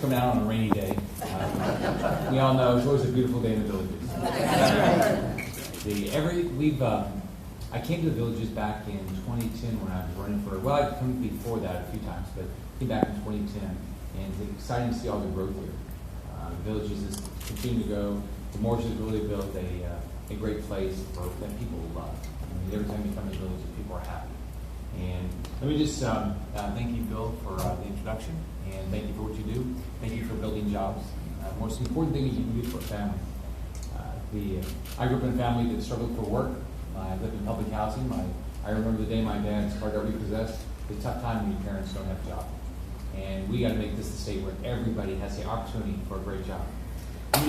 coming out on a rainy day. We all know it's always a beautiful day in the villages. I came to the villages back in 2010 when I was running for, well, I'd come before that a few times, but came back in 2010, and it's exciting to see all the growth here. The villages just continue to go. The Morris has really built a great place that people love. I mean, every time you come to the villages, people are happy. And let me just thank you, Bill, for the introduction, and thank you for what you do. Thank you for building jobs. The most important thing is you can do for a family. I grew up in a family that struggled for work. I lived in public housing. I remember the day my dad's car got repossessed. It's a tough time when your parents don't have a job. And we got to make this a state where everybody has the opportunity for a great job. Let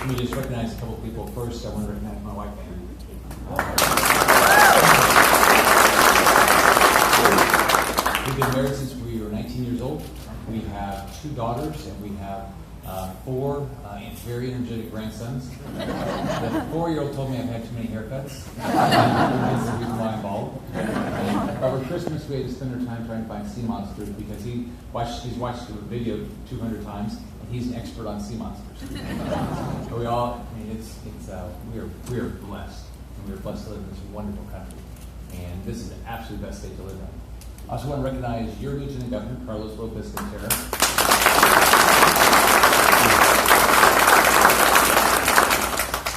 me just recognize a couple of people. First, I want to recognize my wife, Anne. We've been married since we were 19 years old. We have 2 daughters, and we have 4 very energetic grandsons. The 4-year-old told me I've had too many haircuts. That's the reason why I'm bald. Over Christmas, we had to spend our time trying to find sea monsters because he's watched the video 200 times, and he's an expert on sea monsters. So we are blessed. And we are blessed to live in this wonderful country. And this is the absolute best state to live in. I also want to recognize your Lieutenant Governor, Carlos Lopez Cantera.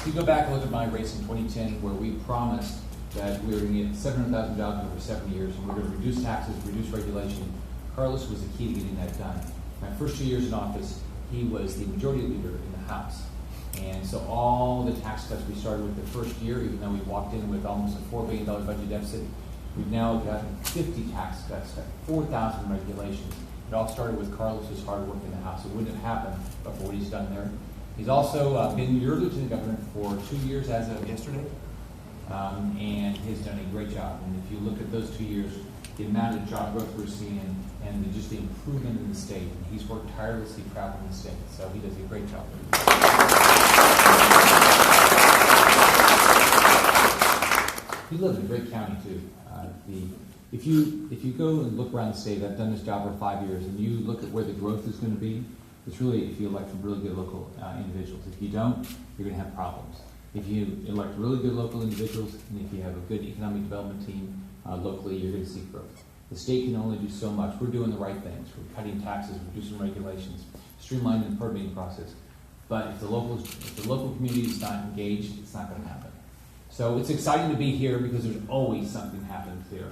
If you go back and look at my race in 2010, where we promised that we were going to get 700,000 jobs over 7 years, and we were going to reduce taxes, reduce regulation, Carlos was the key to getting that done. My first 2 years in office, he was the majority leader in the House. And so all the tax cuts we started with the first year, even though we walked in with almost a $4 billion budget deficit, we've now gotten 50 tax cuts, 4,000 regulations. It all started with Carlos's hard work in the House. It wouldn't have happened but for what he's done there. He's also been your Lieutenant Governor for 2 years as of yesterday, and he's done a great job. And if you look at those 2 years, the amount of job growth we're seeing and just the improvement in the state, and he's worked tirelessly traveling the state, so he does a great job. He lives in a great county too. If you go and look around the state, I've done this job for 5 years, and you look at where the growth is going to be. It's really if you elect really good local individuals. If you don't, you're going to have problems. If you elect really good local individuals, and if you have a good economic development team locally, you're going to see growth. The state can only do so much. We're doing the right things. We're cutting taxes, reducing regulations, streamlining the permitting process. But if the local community is not engaged, it's not going to happen. So it's exciting to be here because there's always something happens here.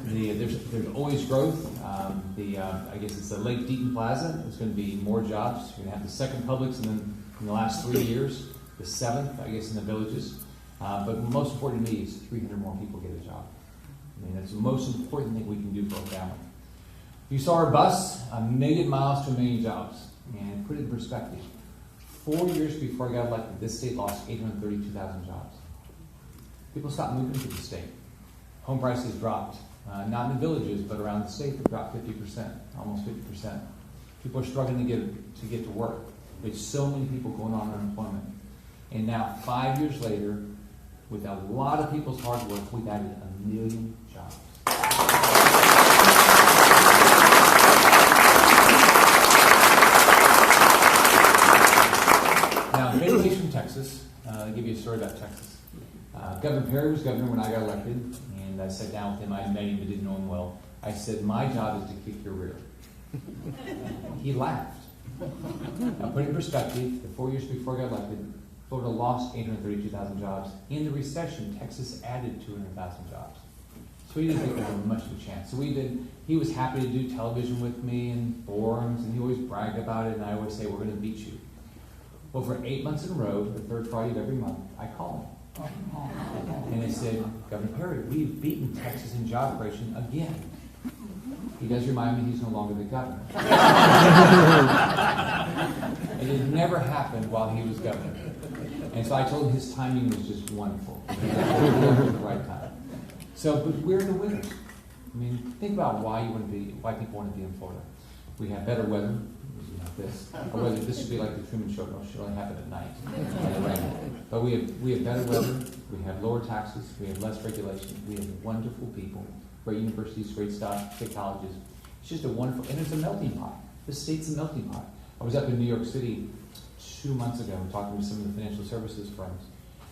There's always growth. I guess it's the Lake Deaton Plaza. There's going to be more jobs. You're going to have the second Publix, and then in the last 3 years, the 7th, I guess, in the villages. But most important to me is 300 more people get a job. I mean, that's the most important thing we can do for a family. You saw our bus, 1 million miles to 1 million jobs. And put it in perspective. 4 years before I got elected, this state lost 832,000 jobs. People stopped moving to the state. Home prices dropped. Not in the villages, but around the state, they dropped 50%, almost 50%. People are struggling to get to work. There's so many people going on unemployment. And now, 5 years later, with a lot of people's hard work, we've added 1 million jobs. Now, families from Texas, I'll give you a story about Texas. Governor Perry was governor when I got elected, and I sat down with him. I met him but didn't know him well. I said, my job is to kick your rear. He laughed. Now, put it in perspective, the 4 years before I got elected, Florida lost 832,000 jobs. In the recession, Texas added 200,000 jobs. So he didn't think there was much of a chance. So he was happy to do television with me and forums, and he always bragged about it, and I always say, we're going to beat you. Well, for 8 months in a row, the third Friday of every month, I call him. And I said, Governor Perry, we've beaten Texas in job creation again. He does remind me he's no longer the governor. And it never happened while he was governor. And so I told him his timing was just wonderful. At the right time. So, but we're the winners. I mean, think about why people want to be in Florida. We have better weather. like this, or whether this should be like the Truman Show. No, it should only happen at night. And the rain. But we have better weather, we have lower taxes, we have less regulation, we have wonderful people, great universities, great staff, great colleges. It's just a wonderful, and it's a melting pot. The state's a melting pot. I was up in New York City 2 months ago talking to some of the financial services firms,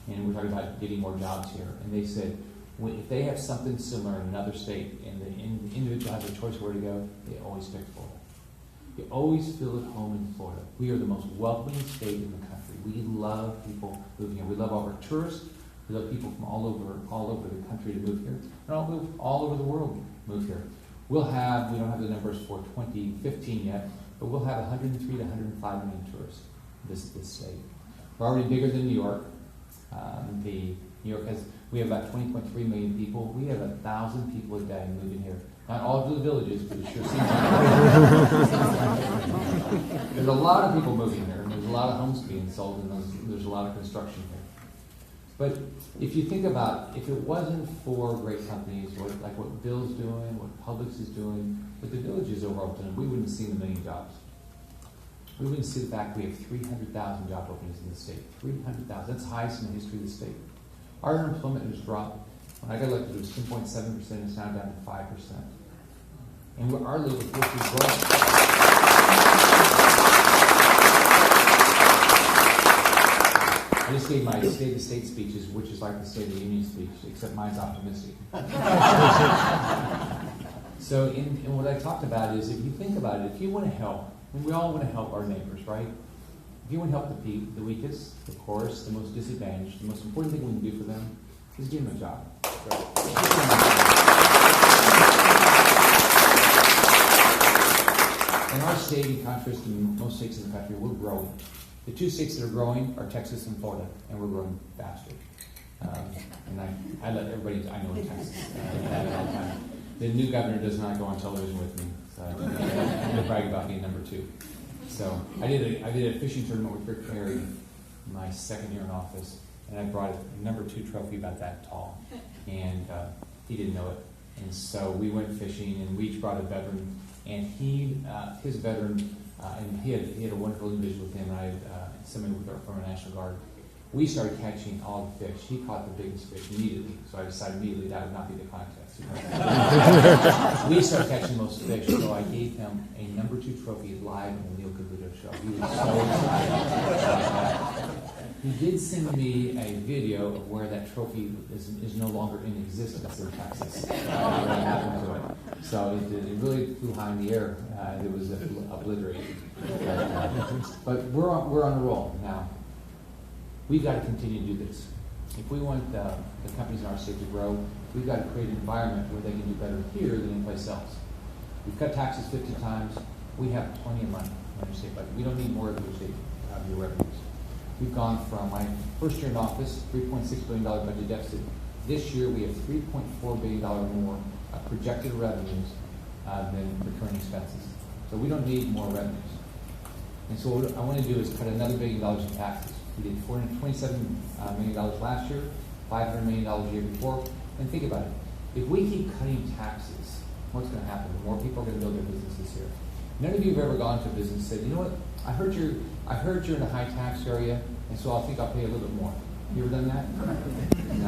and we're talking about getting more jobs here. And they said, if they have something similar in another state and the individual has a choice where to go, they always pick Florida. You always feel at home in Florida. We are the most welcoming state in the country. We love people moving here. We love all our tourists. We love people from all over the country to move here. And all over the world move here. We don't have the numbers for 2015 yet, but we'll have 103 to 105 million tourists this state. We're already bigger than New York. We have about 20.3 million people. We have 1,000 people a day moving here. Not all to the villages, but it sure seems like there's a lot of people moving here, and there's a lot of homes being sold, and there's a lot of construction here. But if you think about, if it wasn't for great companies, like what Bill's doing, what Publix is doing, what the villages overall doing, we wouldn't see the million jobs. We wouldn't see the fact we have 300,000 job openings in the state. 300,000. That's the highest in the history of the state. Our unemployment has dropped. When I got elected, it was 2.7%. It's now down to 5%. And our labor force is growing. I just gave my State of the State speeches, which is like the State of the Union speech, except mine's optimistic. So, and what I talked about is, if you think about it, if you want to help, and we all want to help our neighbors, right? If you want to help the weakest, the poorest, the most disadvantaged, the most important thing we can do for them is give them a job. In our state, in contrast to most states in the country, we're growing. The two states that are growing are Texas and Florida, and we're growing faster. And I let everybody, I know in Texas, all the time. The new governor does not go on television with me, so I'm going to brag about being number 2. So I did a fishing tournament with Rick Perry my second year in office, and I brought a number 2 trophy about that tall, and he didn't know it. And so we went fishing, and we each brought a veteran, and his veteran, and he had a wonderful individual with him, and I had somebody from our National Guard. We started catching all the fish. He caught the biggest fish immediately, so I decided immediately that would not be the contest. We started catching most fish, so I gave him a number 2 trophy live on the Neil Cavuto show. He was so excited. He did send me a video of where that trophy is no longer in existence in Texas. What happened to it? So it really flew high in the air. It was obliterated. But we're on a roll now. We've got to continue to do this. If we want the companies in our state to grow, we've got to create an environment where they can do better here than anyplace else. We've cut taxes 50 times. We have plenty of money in our state budget. We don't need more of your state your revenues. We've gone from my first year in office, $3.6 billion budget deficit. This year we have $3.4 billion more projected revenues than recurring expenses. So we don't need more revenues. And so what I want to do is cut another $1 billion in taxes. We did $427 million last year, $500 million the year before. And think about it. If we keep cutting taxes, what's going to happen? More people are going to build their businesses here. None of you have ever gone to a business and said, you know what, I heard you're in a high tax area, and so I think I'll pay a little bit more. You ever done that? No.